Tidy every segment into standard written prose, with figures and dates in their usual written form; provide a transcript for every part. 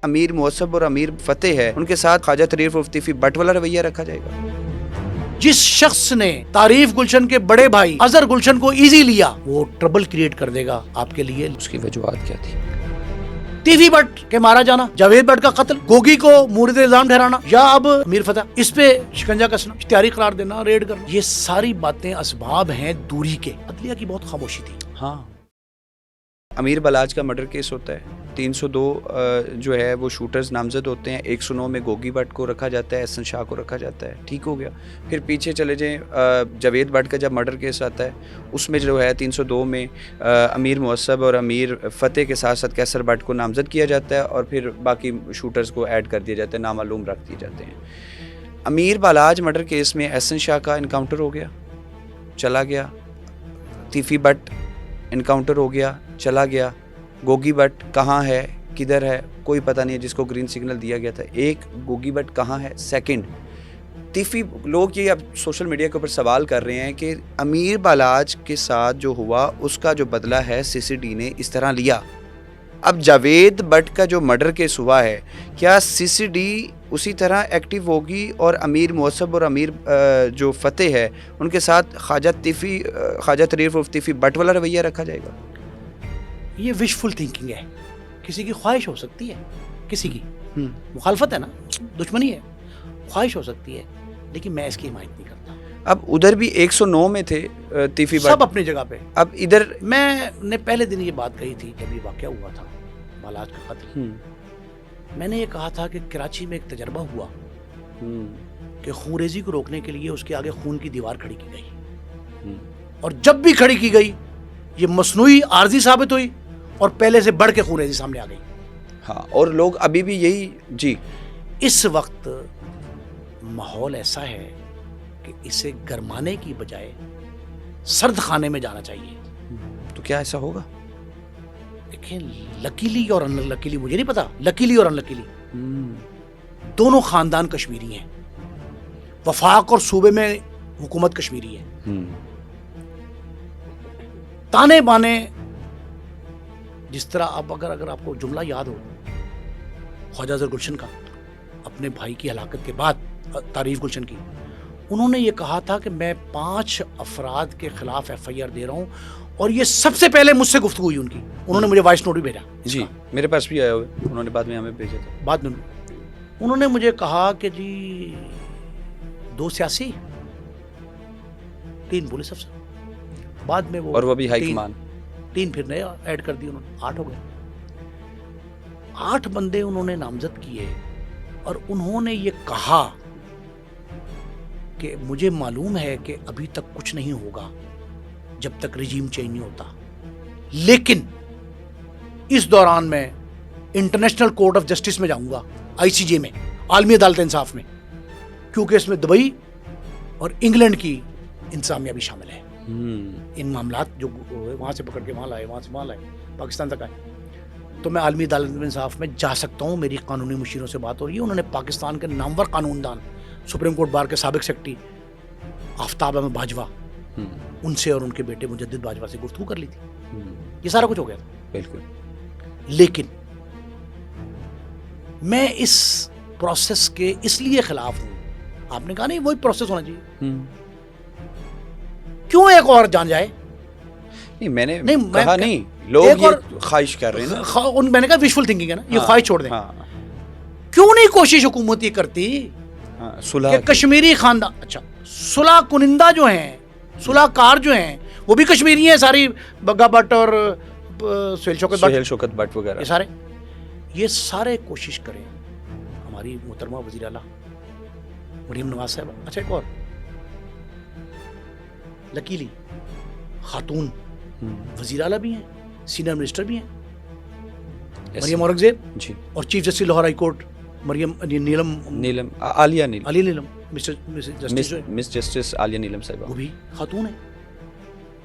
امیر موصب اور امیر فتح ہے ان کے ساتھ خواجہ طریف الطیفی بٹ والا رویہ رکھا جائے گا؟ جس شخص نے تعریف گلشن کے بڑے بھائی اظہر گلشن کو ایزی لیا وہ ٹربل کریٹ کر دے گا آپ کے لیے. اس کی وجوہات کیا تھی؟ ٹیفی بٹ کے مارا جانا، جاوید بٹ کا قتل، گوگی کو مورد الزام ٹھہرانا، یا اب امیر فتح اس پہ شکنجہ کسنا، اشتہاری قرار دینا، ریڈ کرنا، یہ ساری باتیں اسباب ہیں دوری کے. عدلیہ کی بہت خاموشی تھی. ہاں، امیر بلاج کا مرڈر کیس ہوتا ہے، 302 جو ہے وہ شوٹرز نامزد ہوتے ہیں، 109 میں گوگی بٹ کو رکھا جاتا ہے، احسن شاہ کو رکھا جاتا ہے، ٹھیک ہو گیا. پھر پیچھے چلے جائیں، جاوید بٹ کا جب مرڈر کیس آتا ہے اس میں جو ہے 302 میں امیر موصب اور امیر فتح کے ساتھ ساتھ کیسر بٹ کو نامزد کیا جاتا ہے اور پھر باقی شوٹرز کو ایڈ کر دیا جاتا ہے، نامعلوم رکھ دیے جاتے ہیں. امیر بالاج مرڈر کیس میں احسن شاہ کا انکاؤنٹر ہو گیا، چلا گیا. تیفی بٹ انکاؤنٹر ہو گیا، چلا گیا. گوگی بٹ کہاں ہے، کدھر ہے، کوئی پتہ نہیں ہے، جس کو گرین سگنل دیا گیا تھا. ایک گوگی بٹ کہاں ہے. سیکنڈ تیفی، لوگ یہ اب سوشل میڈیا کے اوپر سوال کر رہے ہیں کہ امیر بالاج کے ساتھ جو ہوا اس کا جو بدلہ ہے سی سی ڈی نے اس طرح لیا. اب جاوید بٹ کا جو مرڈر کیس ہوا ہے، کیا سی سی ڈی اسی طرح ایکٹیو ہوگی اور امیر موصب اور امیر جو فتح ہے ان کے ساتھ خواجہ طریف الطیفی بٹ والا رویہ رکھا جائے گا؟ یہ وشفل تھنکنگ ہے. کسی کی خواہش ہو سکتی ہے، کسی کی مخالفت ہے نا، دشمنی ہے، خواہش ہو سکتی ہے، لیکن میں اس کی حمایت نہیں کرتا. اب ادھر بھی 109 میں تھے تیفی بٹ، سب اپنی جگہ پہ. اب ادھر میں نے پہلے دن یہ بات کہی تھی جب یہ واقعہ ہوا تھا بالاج کا قتل. میں نے یہ کہا تھا کہ کراچی میں ایک تجربہ ہوا کہ خون ریزی کو روکنے کے لیے اس کے آگے خون کی دیوار کھڑی کی گئی، اور جب بھی کھڑی کی گئی یہ مصنوعی عارضی ثابت ہوئی اور پہلے سے بڑھ کے خون ریزی سامنے آ گئی. ہاں، اور لوگ ابھی بھی یہی جی. اس وقت ماحول ایسا ہے کہ اسے گرمانے کی بجائے سرد خانے میں جانا چاہیے. تو کیا ایسا ہوگا؟ دیکھیں، لکیلی اور ان لکیلی مجھے نہیں پتا، لکیلی اور ان لکیلی دونوں خاندان کشمیری ہیں. وفاق اور صوبے میں حکومت کشمیری ہے. تانے بانے جس طرح اب اگر آپ کو جملہ یاد ہو خواجہ اظہر گلشن کا اپنے بھائی کی ہلاکت کے بعد، تعریف گلشن کی، انہوں نے یہ کہا تھا کہ میں 5 افراد کے خلاف ایف آئی آر دے رہا ہوں، اور یہ سب سے پہلے مجھ سے گفتگو ہوئی ان کی. انہوں نے مجھے وائس نوٹ بھی بھیجا. جی میرے پاس بھی آیا ہوئے، انہوں نے بعد میں ہمیں بھیجا تھا. بعد میں انہوں نے مجھے کہا کہ جی 2 سیاسی، 3 پولیس افسر، بعد میں اور وہ بھی ہائی کمان، 3 پھر نئے ایڈ کر دی انہوں نے، 8 ہو گئے. 8 بندے انہوں نے نامزد کیے اور انہوں نے یہ کہا کہ مجھے معلوم ہے کہ ابھی تک کچھ نہیں ہوگا جب تک رجیم چینج نہیں ہوتا، لیکن اس دوران میں انٹرنیشنل کورٹ آف جسٹس میں جاؤں گا، آئی سی جے میں، عالمی عدالت انصاف میں، کیونکہ اس میں دبئی اور انگلینڈ کی انتظامیہ بھی شامل ہے. ان معاملات جو وہاں سے پکڑ کے وہاں لائے، وہاں سے وہاں لائے، پاکستان تک آئے، تو میں عالمی عدالت انصاف میں جا سکتا ہوں. میری قانونی مشیروں سے بات ہو رہی ہے. انہوں نے پاکستان کے نامور قانون دان، سپریم کورٹ بار کے سابق سیکرٹری آفتاب احمد باجوہ، ان سے اور ان کے بیٹے مجدد باجوہ سے گفتگو کر لی تھی. یہ سارا کچھ ہو گیا تھا. بالکل. لیکن میں اس پروسیس کے اس لیے خلاف ہوں. آپ نے کہا نہیں وہی پروسیس ہونا چاہیے، کیوں ایک اور جان جائے؟ نہیں، میں نے کہا نہیں، لوگ یہ خواہش کر رہے ہیں. میں نے کہا وشفل تھنکنگ ہے نا، یہ خواہش چھوڑ دیں. کیوں نہیں کوشش حکومت یہ کرتی کہ کشمیری خاندان، اچھا صلح کنندہ جو ہیں، صلح کار جو ہیں، وہ بھی کشمیری ہیں ساری، بگا بٹ اور سہیل شوکت بٹ وغیرہ، یہ سارے کوشش کریں. ہماری محترمہ وزیر اعلیٰ مریم نواز صاحبہ، اچھا ایک اور لکیلی خاتون وزیر اعلیٰ بھی ہیں، سینئر منسٹر بھی ہیں، مریم اورنگزیب جی، اور chief justice Lahore high court Maryam Aalia Neelum, miss justice Aalia Neelum صاحبہ، وہ بھی خاتون ہیں.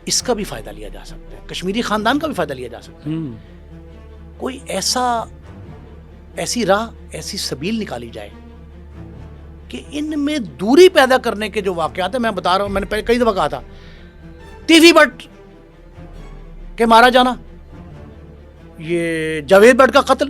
اس کا بھی فائدہ لیا جا سکتا ہے، کشمیری خاندان کا بھی فائدہ لیا جا سکتا ہے. کوئی ایسی راہ، ایسی سبیل نکالی جائے کہ ان میں دوری پیدا کرنے کے جو واقعات ہیں. میں بتا رہا ہوں، میں نے پہلے کئی دفعہ کہا تھا، تیفی بٹ کے مارا جانا، یہ جاوید بٹ کا قتل،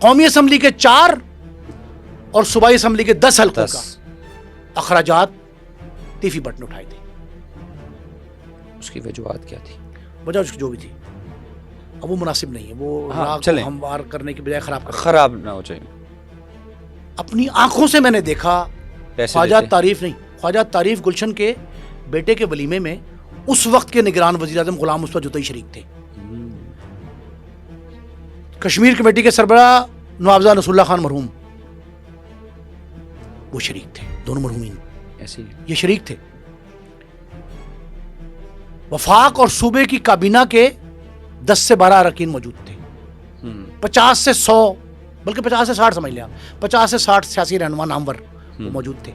قومی اسمبلی کے 4 اور صوبائی اسمبلی کے 10 حلقوں کا اخراجات تیفی بٹ نے اٹھائے تھے. اس کی وجوہات کیا تھی؟ وجہ اس کی جو بھی تھی اب وہ مناسب نہیں ہے. وہ راگ کو ہموار کرنے کی بجائے خراب نہ ہو جائے. اپنی آنکھوں سے میں نے دیکھا. خواجہ تعریف گلشن کے بیٹے کے ولیمے میں اس وقت کے نگران وزیر اعظم غلام مصطفیٰ جوتئی شریک تھے. کشمیر کمیٹی کے سربراہ نوابزہ نصر اللہ خان مرحوم وہ شریک تھے. دونوں مرحومین ایسے یہ شریک تھے. وفاق اور صوبے کی کابینہ کے 10 سے 12 اراکین موجود تھے. 50 سے 100 بلکہ 50 سے 60 سمجھ لیا 50 سے 60 سیاسی رہنما نامور وہ موجود تھے.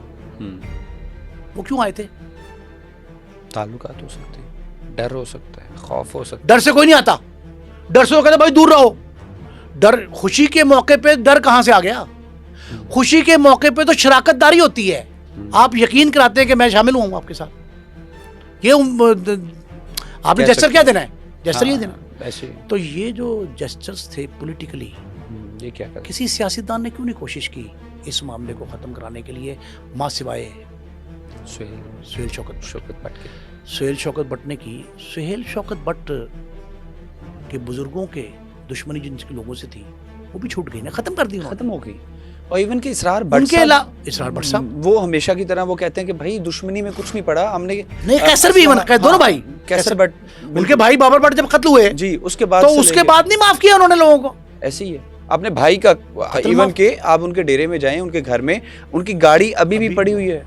وہ کیوں آئے تھے؟ تعلقات ہو سکتے ہیں, ڈر ہو سکتا ہے, خوف ہو سکتا ہے. ڈر سے کوئی نہیں آتا. ڈر سے وہ کہتے بھائی دور رہو. ڈر خوشی کے موقع پہ ڈر کہاں سے آ گیا؟ خوشی کے موقع پہ تو شراکت داری ہوتی ہے. آپ یقین کراتے ہیں کہ میں شامل ہوں آپ کے ساتھ. یہ آپ نے جسچر کیا دینا ہے؟ جسچر یہ دینا. تو یہ جو جسچرز تھے پولیٹیکلی یہ کیا کسی سیاستدان نے کیوں نہیں کوشش کی اس معاملے کو ختم کرانے کے لیے ماں سوائے سہیل شوکت بٹ نے کی. سہیل شوکت بٹ کے بزرگوں کے دشمنی جن کے لوگوں سے تھی وہ بھی چھوٹ گئی نا, ختم کر دی, ختم ہو گئی. اور ایون کہ اسرار بٹ صاحب وہ ہمیشہ کی طرح وہ کہتے ہیں کہ بھائی دشمنی میں کچھ نہیں پڑا ہم نے. نہیں کیسر بھی دونوں بھائی کیسر بٹ ان کے بھائی بابر بٹ جب قتل ہوئے جی اس کے بعد تو اس کے بعد نہیں معاف کیا انہوں نے لوگوں کو. ایسے ہی ہے اپنے بھائی کا. ایون کہ آپ ان کے ڈیرے میں جائیں ان کے گھر میں ان کی گاڑی ابھی بھی پڑی ہوئی ہے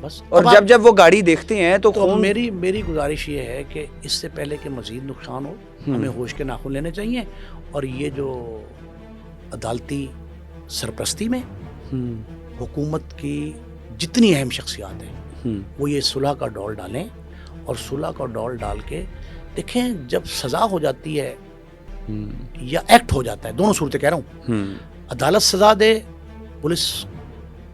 بس. اور جب وہ گاڑی دیکھتے ہیں تو میری گزارش یہ ہے کہ اس سے پہلے کہ مزید نقصان ہو ہمیں ہوش کے ناخن لینے چاہیے. اور یہ جو عدالتی سرپرستی میں حکومت کی جتنی اہم شخصیات ہیں وہ یہ صلح کا ڈول ڈالیں. اور صلح کا ڈول ڈال کے دیکھیں جب سزا ہو جاتی ہے یا ایکٹ ہو جاتا ہے, دونوں صورتیں کہہ رہا ہوں, عدالت سزا دے, پولیس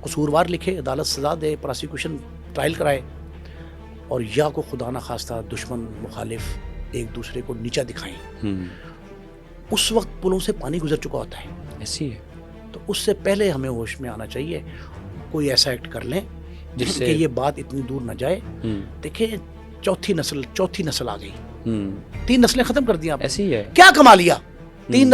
قصوروار لکھے, عدالت سزا دے, پراسیکیوشن ٹرائل کرائے, اور یا کو خدا نہ خواستہ دشمن مخالف ایک دوسرے کو نیچا دکھائیں, اس وقت پلوں سے پانی گزر چکا ہوتا ہے. ایسی ہے تو اس سے پہلے ہمیں ہوش میں آنا چاہیے, کوئی ایسا ایکٹ کر لیں جس سے یہ بات اتنی دور نہ جائے. دیکھیں چوتھی نسل آ گئی, 3 نسلیں ختم کر دی آپ. ایسی ہے کیا کما لیا؟ 3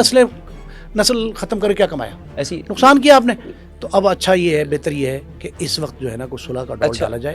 نسل ختم کر کے کیا کمایا؟ ایسی نقصان کیا آپ نے. تو اب اچھا یہ ہے, بہتر یہ ہے کہ اس وقت جو ہے نا کوئی صلح کا ڈول ڈالا جائے.